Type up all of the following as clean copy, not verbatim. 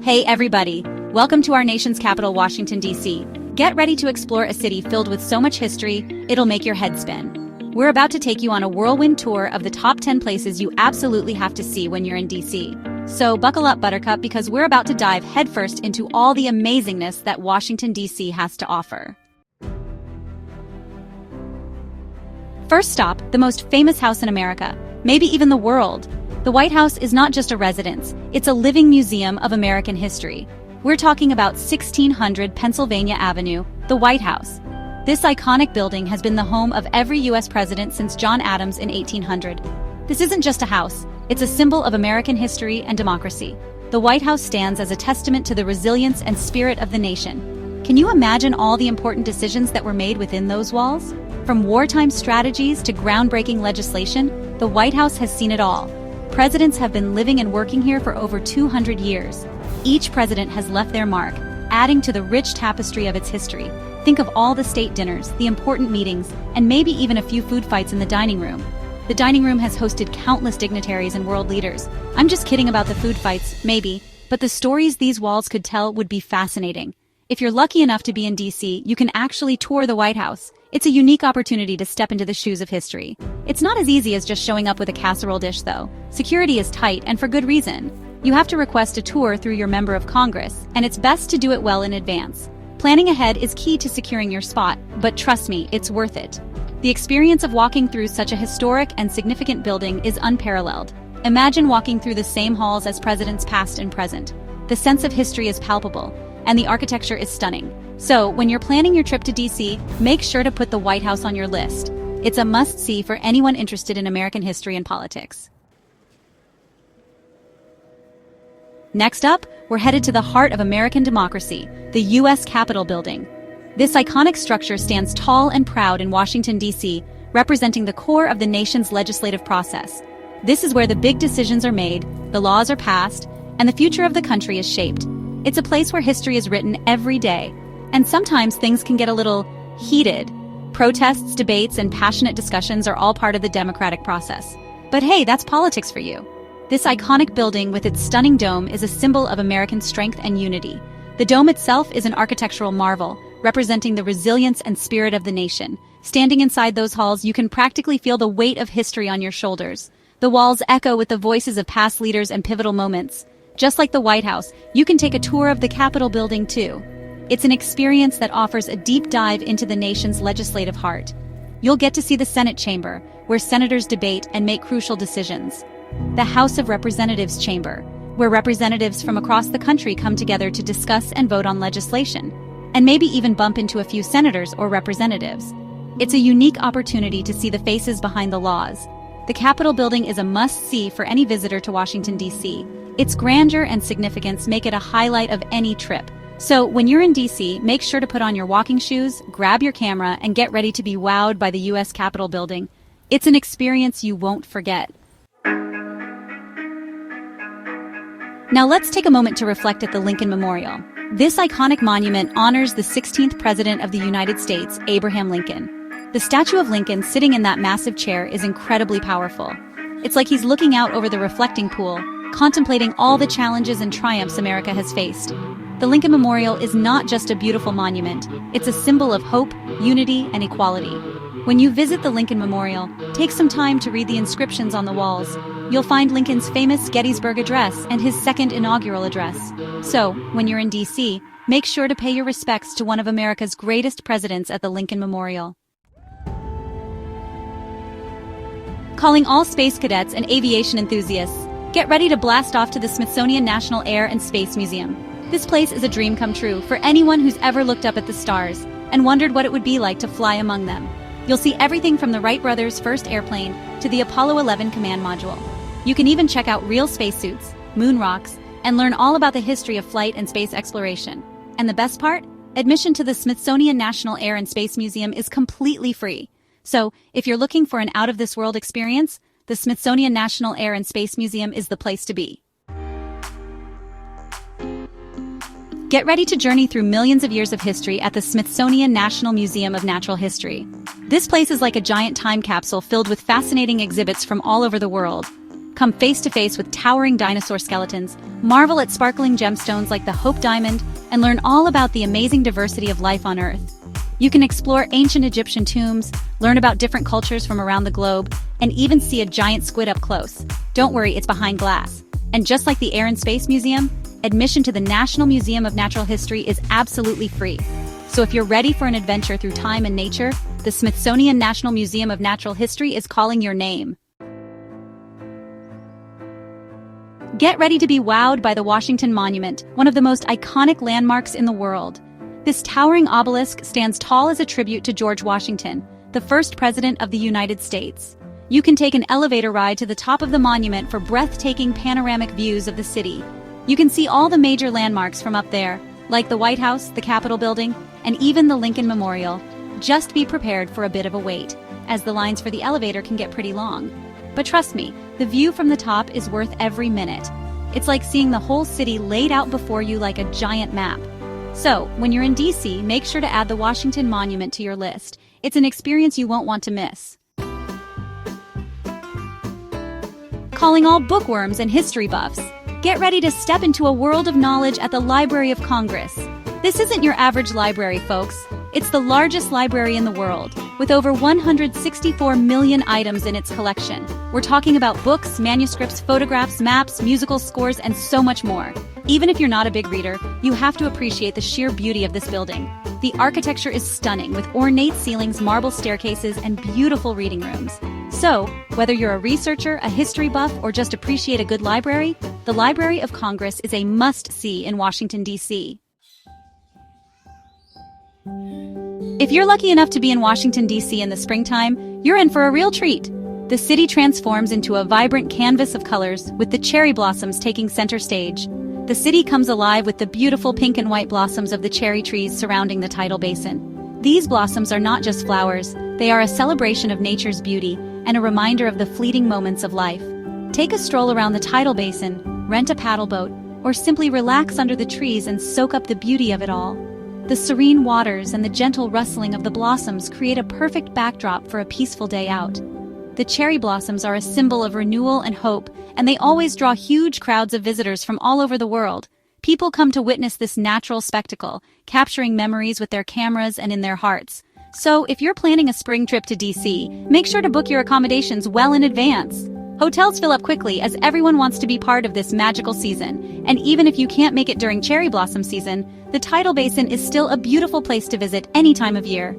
Hey everybody, welcome to our nation's capital, Washington, D.C. Get ready to explore a city filled with so much history, it'll make your head spin. We're about to take you on a whirlwind tour of the top 10 places you absolutely have to see when you're in D.C. So buckle up, Buttercup, because we're about to dive headfirst into all the amazingness that Washington, D.C. has to offer. First stop, the most famous house in America, maybe even the world. The White House is not just a residence, it's a living museum of American history. We're talking about 1600 Pennsylvania Avenue, the White House. This iconic building has been the home of every U.S. president since John Adams in 1800. This isn't just a house, it's a symbol of American history and democracy. The White House stands as a testament to the resilience and spirit of the nation. Can you imagine all the important decisions that were made within those walls? From wartime strategies to groundbreaking legislation, the White House has seen it all. Presidents have been living and working here for over 200 years. Each president has left their mark, adding to the rich tapestry of its history. Think of all the state dinners, the important meetings, and maybe even a few food fights in the dining room. The dining room has hosted countless dignitaries and world leaders. I'm just kidding about the food fights, maybe, but the stories these walls could tell would be fascinating. If you're lucky enough to be in D.C., you can actually tour the White House. It's a unique opportunity to step into the shoes of history. It's not as easy as just showing up with a casserole dish, though. Security is tight, and for good reason. You have to request a tour through your member of Congress, and it's best to do it well in advance. Planning ahead is key to securing your spot, but trust me, it's worth it. The experience of walking through such a historic and significant building is unparalleled. Imagine walking through the same halls as presidents past and present. The sense of history is palpable, and the architecture is stunning. So, when you're planning your trip to D.C., make sure to put the White House on your list. It's a must-see for anyone interested in American history and politics. Next up, we're headed to the heart of American democracy, the U.S. Capitol Building. This iconic structure stands tall and proud in Washington, D.C., representing the core of the nation's legislative process. This is where the big decisions are made, the laws are passed, and the future of the country is shaped. It's a place where history is written every day. And sometimes things can get a little heated. Protests, debates, and passionate discussions are all part of the democratic process. But hey, that's politics for you. This iconic building with its stunning dome is a symbol of American strength and unity. The dome itself is an architectural marvel, representing the resilience and spirit of the nation. Standing inside those halls, you can practically feel the weight of history on your shoulders. The walls echo with the voices of past leaders and pivotal moments. Just like the White House, you can take a tour of the Capitol building too. It's an experience that offers a deep dive into the nation's legislative heart. You'll get to see the Senate chamber, where senators debate and make crucial decisions. The House of Representatives chamber, where representatives from across the country come together to discuss and vote on legislation, and maybe even bump into a few senators or representatives. It's a unique opportunity to see the faces behind the laws. The Capitol building is a must-see for any visitor to Washington, D.C. Its grandeur and significance make it a highlight of any trip. So, when you're in D.C., make sure to put on your walking shoes, grab your camera, and get ready to be wowed by the U.S. Capitol building. It's an experience you won't forget. Now let's take a moment to reflect at the Lincoln Memorial. This iconic monument honors the 16th President of the United States, Abraham Lincoln. The statue of Lincoln sitting in that massive chair is incredibly powerful. It's like he's looking out over the reflecting pool, contemplating all the challenges and triumphs America has faced. The Lincoln Memorial is not just a beautiful monument, it's a symbol of hope, unity, and equality. When you visit the Lincoln Memorial, take some time to read the inscriptions on the walls. You'll find Lincoln's famous Gettysburg Address and his second inaugural address. So, when you're in D.C., make sure to pay your respects to one of America's greatest presidents at the Lincoln Memorial. Calling all space cadets and aviation enthusiasts, get ready to blast off to the Smithsonian National Air and Space Museum. This place is a dream come true for anyone who's ever looked up at the stars and wondered what it would be like to fly among them. You'll see everything from the Wright brothers' first airplane to the Apollo 11 command module. You can even check out real spacesuits, moon rocks, and learn all about the history of flight and space exploration. And the best part? Admission to the Smithsonian National Air and Space Museum is completely free. So, if you're looking for an out-of-this-world experience, the Smithsonian National Air and Space Museum is the place to be. Get ready to journey through millions of years of history at the Smithsonian National Museum of Natural History. This place is like a giant time capsule filled with fascinating exhibits from all over the world. Come face to face with towering dinosaur skeletons, marvel at sparkling gemstones like the Hope Diamond, and learn all about the amazing diversity of life on Earth. You can explore ancient Egyptian tombs, learn about different cultures from around the globe, and even see a giant squid up close. Don't worry, it's behind glass. And just like the Air and Space Museum, admission to the National Museum of Natural History is absolutely free. So if you're ready for an adventure through time and nature, the Smithsonian National Museum of Natural History is calling your name. Get ready to be wowed by the Washington Monument, one of the most iconic landmarks in the world. This towering obelisk stands tall as a tribute to George Washington, the first president of the United States. You can take an elevator ride to the top of the monument for breathtaking panoramic views of the city. You can see all the major landmarks from up there, like the White House, the Capitol Building, and even the Lincoln Memorial. Just be prepared for a bit of a wait, as the lines for the elevator can get pretty long. But trust me, the view from the top is worth every minute. It's like seeing the whole city laid out before you like a giant map. So, when you're in DC, make sure to add the Washington Monument to your list. It's an experience you won't want to miss. Calling all bookworms and history buffs. Get ready to step into a world of knowledge at the Library of Congress. This isn't your average library, folks. It's the largest library in the world, with over 164 million items in its collection. We're talking about books, manuscripts, photographs, maps, musical scores, and so much more. Even if you're not a big reader, you have to appreciate the sheer beauty of this building. The architecture is stunning, with ornate ceilings, marble staircases, and beautiful reading rooms. So, whether you're a researcher, a history buff, or just appreciate a good library, the Library of Congress is a must-see in Washington, D.C. If you're lucky enough to be in Washington, D.C. in the springtime, you're in for a real treat. The city transforms into a vibrant canvas of colors, with the cherry blossoms taking center stage. The city comes alive with the beautiful pink and white blossoms of the cherry trees surrounding the Tidal Basin. These blossoms are not just flowers, they are a celebration of nature's beauty and a reminder of the fleeting moments of life. Take a stroll around the Tidal Basin, rent a paddle boat, or simply relax under the trees and soak up the beauty of it all. The serene waters and the gentle rustling of the blossoms create a perfect backdrop for a peaceful day out. The cherry blossoms are a symbol of renewal and hope, and they always draw huge crowds of visitors from all over the world. People come to witness this natural spectacle, capturing memories with their cameras and in their hearts. So, if you're planning a spring trip to DC, make sure to book your accommodations well in advance. Hotels fill up quickly as everyone wants to be part of this magical season, and even if you can't make it during cherry blossom season, the Tidal Basin is still a beautiful place to visit any time of year.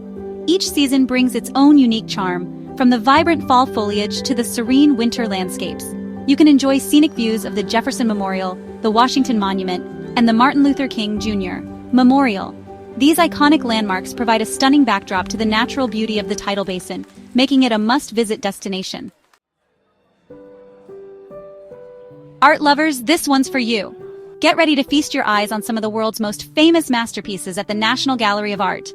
Each season brings its own unique charm, from the vibrant fall foliage to the serene winter landscapes. You can enjoy scenic views of the Jefferson Memorial, the Washington Monument, and the Martin Luther King Jr. Memorial. These iconic landmarks provide a stunning backdrop to the natural beauty of the Tidal Basin, making it a must-visit destination. Art lovers, this one's for you. Get ready to feast your eyes on some of the world's most famous masterpieces at the National Gallery of Art.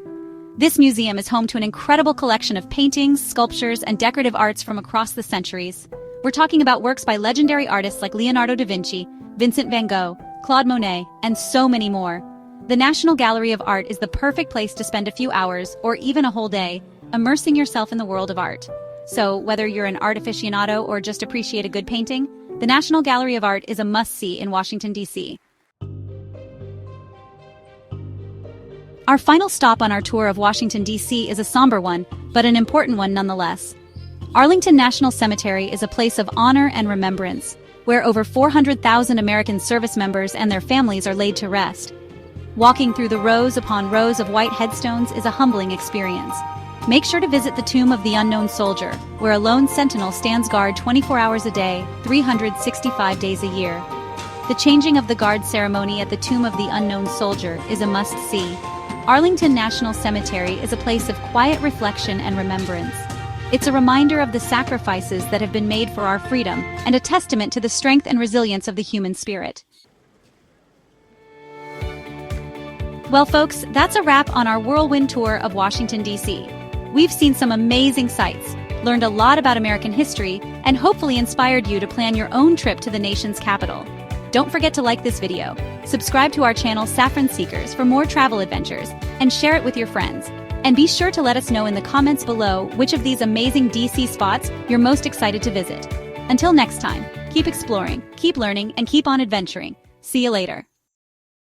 This museum is home to an incredible collection of paintings, sculptures, and decorative arts from across the centuries. We're talking about works by legendary artists like Leonardo da Vinci, Vincent van Gogh, Claude Monet, and so many more. The National Gallery of Art is the perfect place to spend a few hours, or even a whole day, immersing yourself in the world of art. So, whether you're an art aficionado or just appreciate a good painting, the National Gallery of Art is a must-see in Washington, D.C. Our final stop on our tour of Washington, D.C. is a somber one, but an important one nonetheless. Arlington National Cemetery is a place of honor and remembrance, where over 400,000 American service members and their families are laid to rest. Walking through the rows upon rows of white headstones is a humbling experience. Make sure to visit the Tomb of the Unknown Soldier, where a lone sentinel stands guard 24 hours a day, 365 days a year. The changing of the guard ceremony at the Tomb of the Unknown Soldier is a must-see. Arlington National Cemetery is a place of quiet reflection and remembrance. It's a reminder of the sacrifices that have been made for our freedom, and a testament to the strength and resilience of the human spirit. Well, folks, that's a wrap on our whirlwind tour of Washington, D.C. We've seen some amazing sights, learned a lot about American history, and hopefully inspired you to plan your own trip to the nation's capital. Don't forget to like this video, subscribe to our channel Saffron Seekers for more travel adventures, and share it with your friends. And be sure to let us know in the comments below which of these amazing DC spots you're most excited to visit. Until next time. Keep exploring, keep learning, and keep on adventuring. See you later.